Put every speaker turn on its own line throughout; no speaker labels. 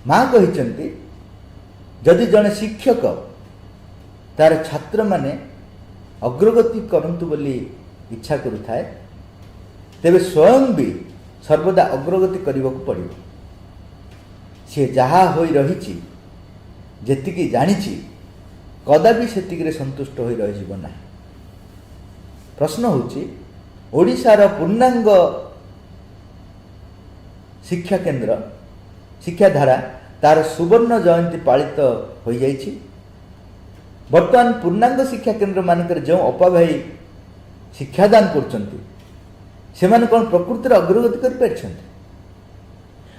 माँ कहते जदि जड़े शिक्षक तार छात्र माने अग्रगति करंतु बोली इच्छा करुए तेबे स्वयं भी सर्वदा अग्रगति करने को पड़ो। सी जहा हो रही जेतिकी जानी कदापि सेतिकी संतुष्ट हो रही। प्रश्न होची ओडिशार पूर्णांग शिक्षा केंद्र शिक्षाधारा तार सुवर्ण जयंती पालित हो जाइछि। वर्तमान पूर्णांग शिक्षा केंद्र मानकर जो अपाभाई शिक्षादान करछन्ति सेमाने कौन प्रकृतिर अग्रगति कर पारछन्ति?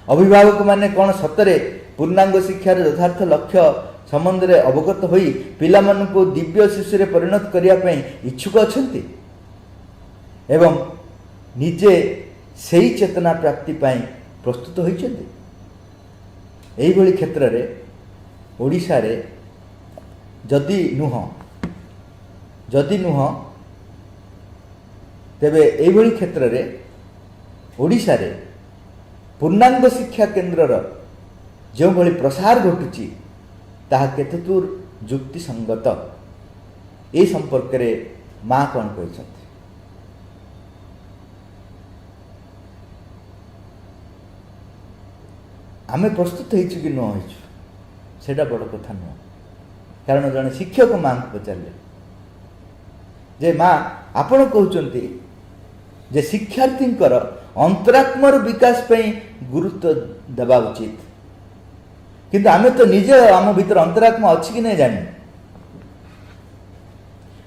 अभिभावक माने कौन सतरे पूर्णांग शिक्षार यथार्थ लक्ष्य संबंध में अवगत होई पिलामानंको दिव्य शिशु रे परिणत करिया पई इच्छुक अछन्ति एवं निजे सही चेतना प्राप्ति पाई प्रस्तुत होइछन्ति। एही भली क्षेत्र रे ओडिशा रे जदि नुह तेबे एही भली क्षेत्र रे ओडिशा रे पूर्णांग शिक्षा केंद्रर जो भली प्रसार घटुची ताहा केतेदूर जुक्ति संगत ए संपर्क रे माँ कौन कहते? आमे प्रस्तुत होइछु कि न होइछु सेटा बड़ कथा नुह। कारण जड़े शिक्षक माँ को पचारे जे माँ आपण कहते जे शिक्षार्थी अंतरात्मार विकास पे गुरुत्व देवा उचित किंतु आमे तो निजे आम भीतर अंतरात्मा अच्छी कि नहीं जानी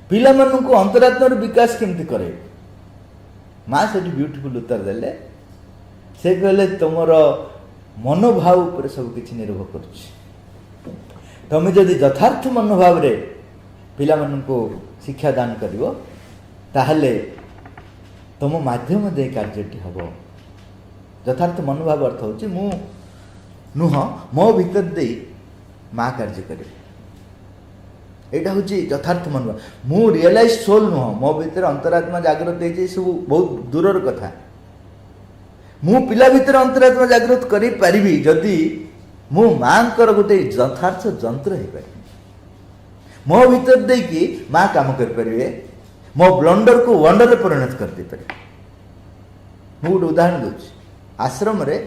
पिला मानू को अंतरात्मार विकास केमती करे? माँ से ब्यूटीफुल उत्तर देले से कहले तुमर मनोभाव उपर सब किछि निर्भर करुछि। तमे जदि यथार्थ मनोभाव रे पिला मानू को शिक्षा दान करिवो ताहले तुम माध्यम दे कार्यटी हम। यथार्थ मनोभाव अर्थ होछि मु नुह मो भीतर दे माँ कार्य करे। एटा होछि यथार्थ मनोभाव। मु रियलाइज सोल नुह मो भीतर अंतरात्मा जागृत होइछि सब बहुत दूरर कथा। मु पिला भीतर अंतरात्मा जागृत करि परिबी जदि मु मांकर गोटे यथार्थ जंत्र हो पारे। मो भीतर दे कि माँ काम कर परिबे मो ब्लंडर को वंडर परिणत कर दे पारे। मु गोटे उदाहरण दूँ आश्रम रे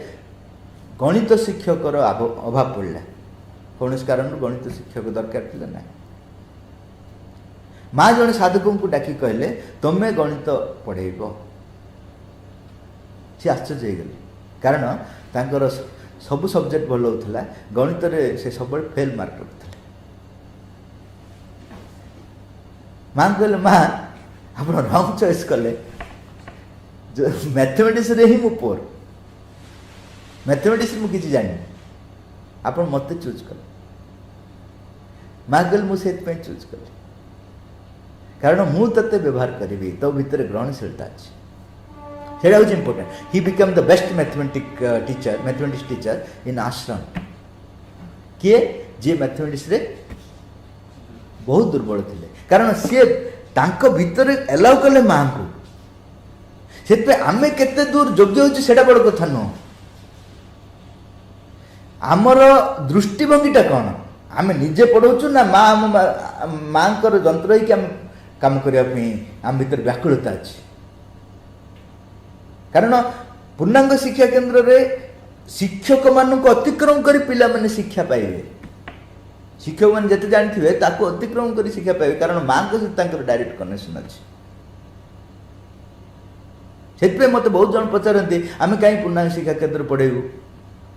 गणित शिक्षक अभाव पड़ा कौन कारण गणित शिक्षक दरकार थी ना। माँ जड़े साधकों को डाकी कहले तुम्हें गणित पढ़ेब। सी आश्चर्य हो गले कारण तांकर सबु सब्जेक्ट भल होता गणित रे से सब फेल मार्क रखते। माँ कहले माँ आप रंग चॉइस कले जो मैथमेटिक्स रे ही मु पोर मैथमेटिक्स मु किछि जानि आप मत चूज कले। माँ कहले मुझे चूज कले कारण मु तते व्यवहार करी तो भीतर ग्रहणशीलता अच्छी सेटा हूँ important. He become the best mathematics teacher इन आश्रम किए जे मैथमेटिक्स रे बहुत दुर्बल थे कारण सी तांको भीतर एलाउ कले माँ को से आमे केते दूर योग्य होची सेटा बड़ कथा नुह। आमर दृष्टिभंगीटा कौन आमे निजे पढ़ाऊँ ना माँ को जंत्र ही काम करने आम भीतर व्याकुलता अच्छी। कारण पूर्णांग शिक्षा केंद्र रे शिक्षक मान को अतिक्रम कर पिला माने शिक्षा पाइबे। शिक्षक मैंने जिते जानी ताको अतिक्रम कर शिक्षा पाइबे कारण माँ को सहित डायरेक्ट कनेक्शन अच्छी। से मत बहुत जन पचारती आम कहीं पूर्णांग शिक्षा केंद्र पढ़ेबू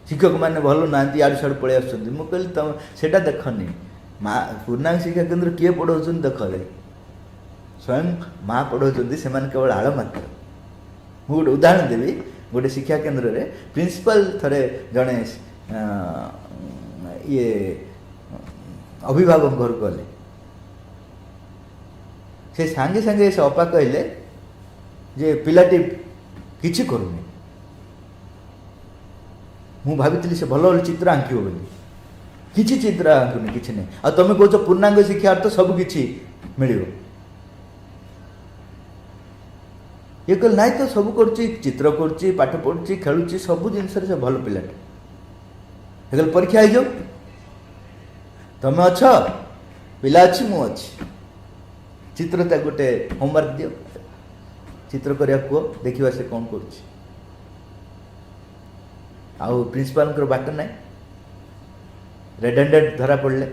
शिक्षक मैंने भल ना आड़ साड़ पलि आसुँच मुझे तुम से देखनी माँ पूर्णांग शिक्षा केंद्र किए पढ़ाऊँ देख स्वयं माँ पढ़ाऊँ से केवल आड़ मात्र। मुझे गोटे उदाहरण देवी गोटे शिक्षा केंद्र रे प्रिंसिपल थरे जड़े ये अभिभावक घर गले से सांगे सांगे से अपा कहले जे पिलाटी किछि करूनी मु भाभी से भल भल चित्र आंकिब बोली किछि चित्र आंकुनी किछि नहीं आ तुम कह पूर्णांग शिक्षा अर्थ सब किछि मिलिबो ये कह ना तो सब कर चित्र कर पाठ पढ़ुची खेलुची सब जिन से भल पिलाटे हेगल परीक्षा हो तुम अच्छ पिला अच्छी मु अच्छी चित्रता गोटे होमवर्क दियो चित्र करिया को देखिबा से कौन करुछि आउ प्रिंसिपल को बाट ना रेडेंडेड धरा पड़े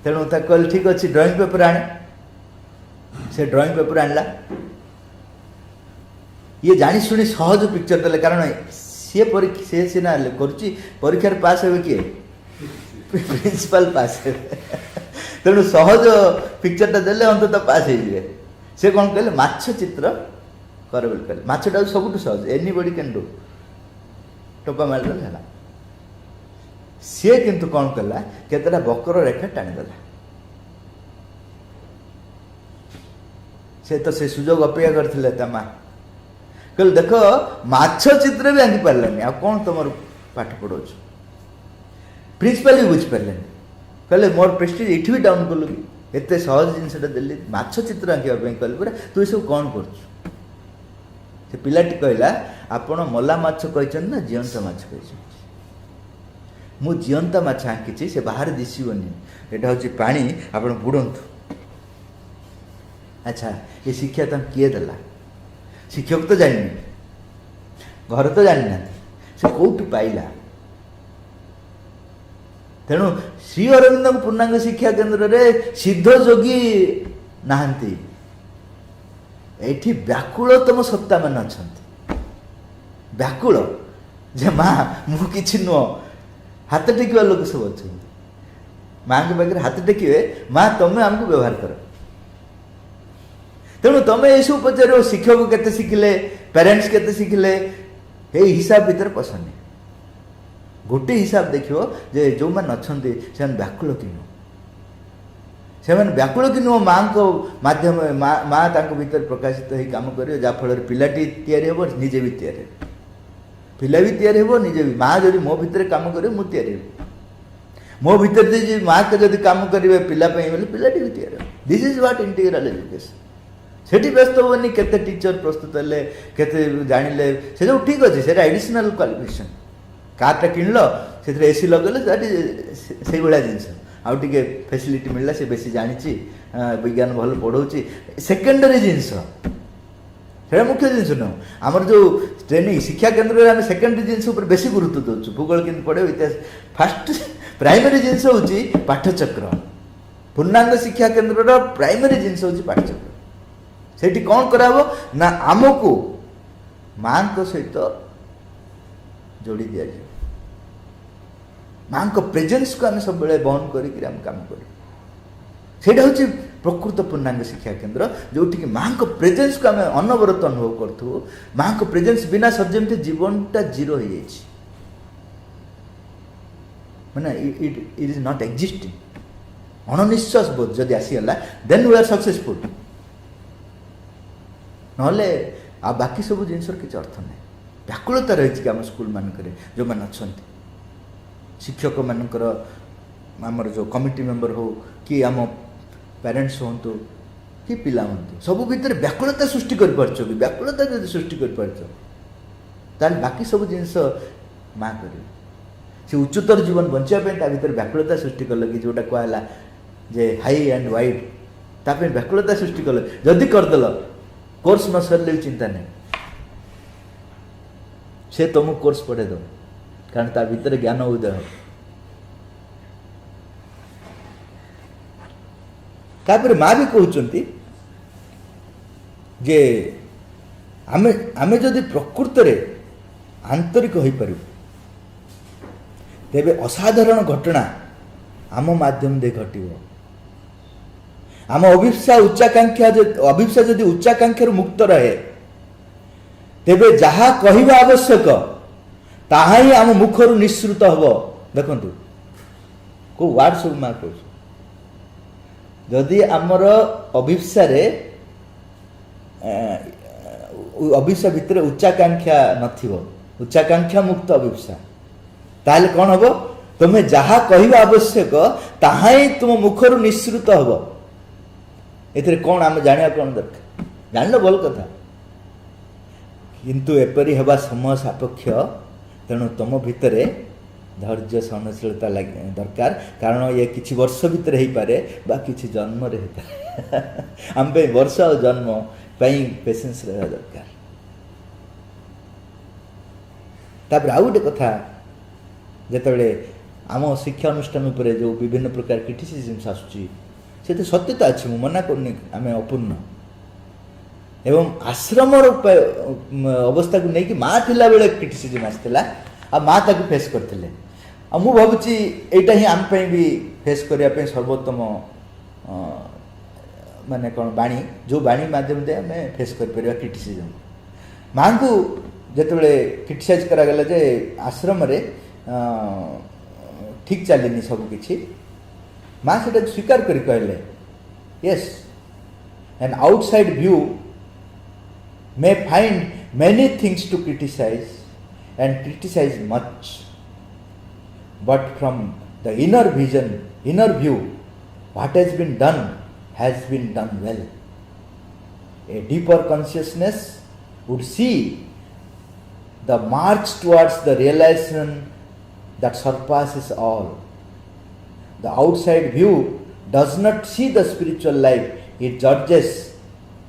तेणु कहल ठीक अच्छे ड्राइंग पेपर आने से ड्राइंग पेपर आणला ये जानी शुणी सहज पिक्चर देले कारण सी सी सीना करुच्ची परीक्षार पास हे किए प्रिंसिपल पास तेणु सहज पिक्चरटा देले अंत पास हो जाए से कौन कहले माछ चित्र कर बोली कहले माछटा सब सहज एनीबडी कैन डू टोपा मारिदेले है सी किंतु कौन कला केतटा बकर रेखा टाणीदेला से तो से सुजोग अपेक्षा करते माँ कहले देख माछ चित्र भी आंकी पार्लानी आ कौन तुम पाठ पढ़ाऊ प्रिंसिपल भी बुझिपारे कहले मोर प्रेस्टिज ये भी डाउन कलु कि एत सहज जिनसा देली माछ चित्र आंकवाई कहले पूरा तू सब कौन कर पिलाटी कहला आपण मला माछ कहते ना जीवंत माछ कह मु जीवंत माछ आंकी से बाहर दिशोनी यहाँ हूँ पा आप बुड़ंतु अच्छा ये शिक्षा तुम किए देला शिक्षक तो जानी घर तो जानी ना से कौटू पाइला तेणु श्री अरविंद पूर्णांग शिक्षा केन्द्र रे सिद्ध जोगी नहांती एठी व्याकुल तुम सत्ता मान अच्छा व्याकुल जे माँ मु कि नुह हाथ टेकिवा लोक सब अच्छा माँ के पाखे हाथ टेकिए माँ तुम्हें आमको व्यवहार कर तेणु तुम ये पचार शिक्षक केते शिखिले पेरेंट्स केते शिखिले ये हिसाब भीतर पसंद गोटे हिसाब देखो जे जो मैंने अच्छा से व्याकुल कि नुह से व्याकुल कि नुह माँ को माध्यम माँ भीतर प्रकाशित हो कम कर जहाँफल पिलाटी या निजे भी या पिला भी या निजे भी माँ जब मो भितर कम कर मो भितर माँ के जब कम करेंगे पिलापी बोले पिलाटी भी या this is what integral education सेठी व्यस्त होनी केते टीचर प्रस्तुत हेले केते जानिले से जो ठीक अच्छे से एडिशनल क्वालिफिकेशन कारटा किणल से एसी लगेले से भाया जिनस आउ टे फैसिलिटी मिलला से बेसी जानी विज्ञान भल पढ़ाऊँगी सेकेंडरी जिनस से मुख्य जिनस नुह आमर जो ट्रेनिंग शिक्षा केन्द्र में सेकेंडरी जिनस बेसी गुरुत्व दौर भूगोल केमती पढ़े इतिहास फास्ट प्राइमरी जिनस हूँ पाठचक्र पूर्णांग शिक्षा केन्द्र प्राइमरी जिनस हूँ पाठचक्र सेठी कौन कराबो ना आमको माँ को सहित जोड़ी दिया जाए माँ को प्रेजेंस को आम सब बहन करें काम कर हूँ प्रकृत पूर्णांग शिक्षा केन्द्र जो माँ को प्रेजेंस को आम अनवरत अनुभव करूँ माँ को प्रेजेंस बिना सब जमी जीवनटा जीरो हो जाए माने इट इज नॉट एक्जिस्टिंग अणनिश्वास बोध जदि आसीगला देन वी आर सक्सेसफुल नहले आ बाकी सब जिन किसी अर्थ ना व्याकुलता रही आम स्कूल मानक जो मैंने अच्छा शिक्षक मानकर आमर जो कमिटी मेंबर हो कि आम पेरेंट्स हूँ कि पिला हूँ सब भितर व्याकुलता सृष्टि कर व्याकुलता जब सृष्टि कर बाकी सब जिनस माँ कर से उच्चतर जीवन बचापी भीतर व्याकुलता सृष्टि कल कि जोटा कहला जे हाई एंड वाइड ताप व्याकुलता सृष्टि कल जदि करदेल कोर्स न सरले भी चिंता नहीं से तुमको कोर्स पढ़े दो कारण ता भीतर ज्ञान उदय तापर माँ भी कहते जे आमे आमे जदि प्रकृत रे आंतरिक हो पारू तेबे असाधारण घटना आम माध्यम दे घटिबो आम अभिप्सा उच्चाकांक्षा अभिप्सा जदि उच्चाकांक्षा मुक्त रहे तेबे जहा कहवा आवश्यक ताहा ही आम मुखर निश्रुत हम देखु को वार्ड सब माँ कह जदि आमर अभिप्सा अभिप्सा भितर उच्चाकांक्षा नथिबो उच्चाकांक्षा मुक्त अभिप्सा ताले कौन हम तुम्हें जहा कहवा आवश्यक ताहा ही तुम मुखर निश्रुत हम एथरे कौन आम जाना कौन दरकार जान भल कथा किंतु एपरी हवा समय सापेक्ष तेणु तुम भितर धैर्य सहनशीलता दरकार कारण ये किसी वर्ष भितर हो पारे बा किसी जन्म रे आम वर्ष और जन्म पेशेंस रहा दरकार। तापर आउ गोटे कथा जिते आम शिक्षा अनुष्ठान उपर जो विभिन्न प्रकार क्रिटिसिजम्स आसूची से तो सत्यता अच्छी मुझे मना करनी आम अपूर्ण एवं आश्रम अवस्था को लेकिन माँ थिला बेले क्रिटिसिजम आसला आ माँ ताकू फेस करते मु भावुची एटा ही आम भी फेस करने सर्वोत्तम माने कौन बाणी जो बाणी माध्यम से आम फेस कर क्रिटिसिजम माँ को जिते क्रिटिसाइज करागला जे आश्रम रे ठीक चलनी सबकि माँ से स्वीकार कर कहले yes an outside view may find many things to criticize and criticize much, but from the inner vision, inner view, what has been done well. A deeper consciousness would see the march towards the realization that surpasses all. The outside view does not see the spiritual life, it judges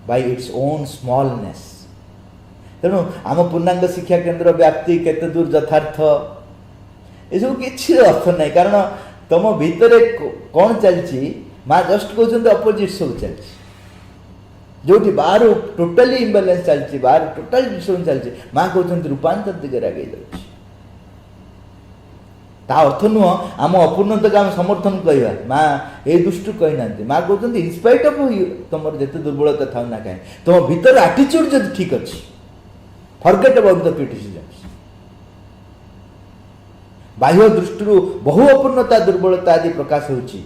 by its own smallness. तेणु आम पूर्णांग शिक्षा केन्द्र व्याप्ति केते दूर यथार्थ ये सब किसी अर्थ ना कारण तुम भितर कौन चलती माँ जस्ट कहते अपोजिट सब चलती जो बाहर टोटाली इम्बालांस चलती बाहर टोटाल डिस्टर्बेंस चलती माँ कहते रूपांतर दिगरे आगे जाऊँ ता अर्थ नुह आम अपूर्णता आम समर्थन कहवा माँ ये दृष्टि कही ना माँ कहते इनस्पाइट ऑफ तुम जिते दुर्बलता था ना कहीं तुम भीतर आटिट्यूड जब ठीक अच्छी फॉरगेट अबाउट द क्रिटिसिजम्स बाह्य दृष्टि बहु अपूर्णता दुर्बलता आदि प्रकाश होची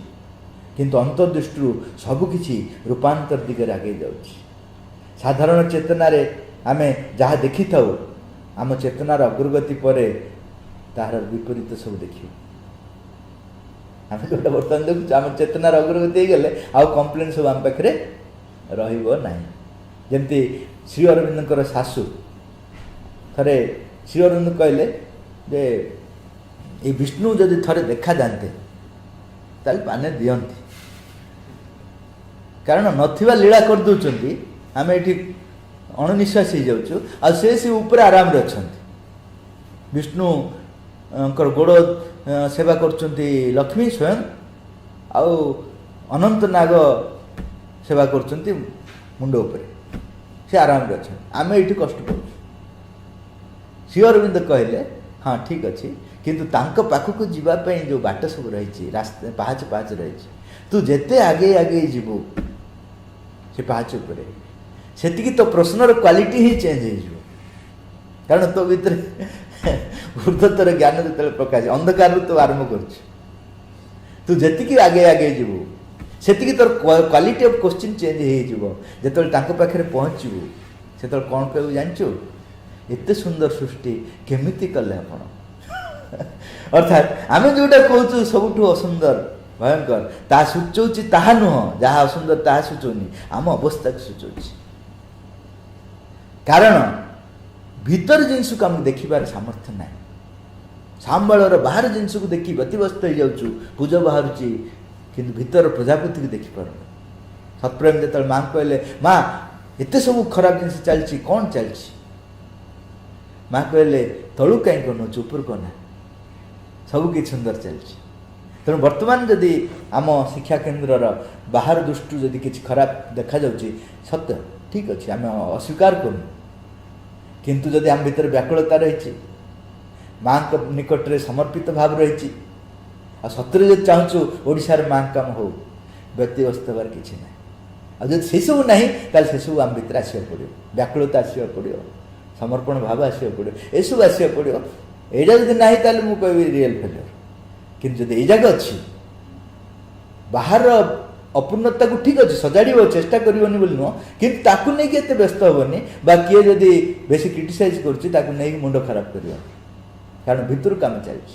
किंतु अंतर्दृष्टि सबकि रूपांतर दिगरे आगे जाऊँ साधारण चेतना रे आमे जहाँ देखी था आम चेतनार अग्रगति पर तार विपरीत सब देखिए आम जो बर्तमान देखुच आम चेतनार अग्रगति हो गले आउ कम्प्लेन सब आम पाखे रही जमती श्री अरविंदर शाशु थे श्री अरविंद कहले जे ये विष्णु जदि थे देखा जाते ताल पाने दियंती कारण नथिबा लीला कर दउचंती आम ये अणनिश्वास हो जाऊँ आ से ऊपर आराम रे अछंती विष्णु गोड़ सेवा करचंती लक्ष्मी स्वयं आउ अनंत नाग सेवा करचंती मुंड ऊपर से आराम रे अछंती आम ये कष्ट करूँ श्री अरविंद कहले हाँ ठीक अच्छे किंतु तांको पाखक जीवाई जो बाट सब रही रास्ता पाहाच पाहाच रही तू जेते आगे आगे जीवु से पाहाच उपर से तो प्रश्नर क्वालिटी ही चेंज हो कारण तो भीतर ऊर्ध्वतर ज्ञान जो प्रकाश अंधकार तो आरंभ कर जी आगे आगे जीवु से तोर क्वालिटी ऑफ क्वेश्चन चेंज हो पाखे पहुँचू से कौन कहू जानचु एते सुंदर सृष्टि केमिति कले आपण अर्थात आम जोटा कहूँ सबुठ असुंदर भयंकर ता सूचौची ताहा नुह जहाँ असुंदर ताहा सूचौनी आम अवस्था को सूचौची कारण भीतर जिनस को आम देखिबार सामर्थ्य ना सांबार बाहर जिनस को देखी व्यतिव्यस्त हो जाऊँ पूज बाहर कि भीतर प्रजापति को देखिपार सतप्रेम जो माँ कहले माँ एत सब खराब जिन चलती कौन चलती माँ कहले तलू कहीं कौन उपर कना सबकि सुंदर चलती तेणु बर्तमान जदि आम शिक्षा केन्द्र बाहर दृष्टि जदि किसी खराब देखा जाऊँगी सत्य ठीक अच्छे आम अस्वीकार करूँ किंतु जदि आम भीतर व्याकुलता रही माँ निकट में समर्पित भाव रही सतरे जो चाहूँ ओडिशार माँ काम हो व्यक्तिगत हबार किसी ना आ से सब ना से सब आम भीतर आसवा पड़ो व्याकुलता आसवा पड़ो समर्पण भाव आसवा पड़ो ये सब आसवा पड़ो यहाँ जब ना ताल मुझे कह रियल फेलियर किंतु जब ये जगह अच्छी बाहर अपूर्णता को ठीक अच्छे सजाड़ चेष्टा करनी बोली नुह कि नहीं व्यस्त हेनी बा किए जदि बेसी क्रिटिसाइज कर मुंड खराब कर कारण भितर काम चलती।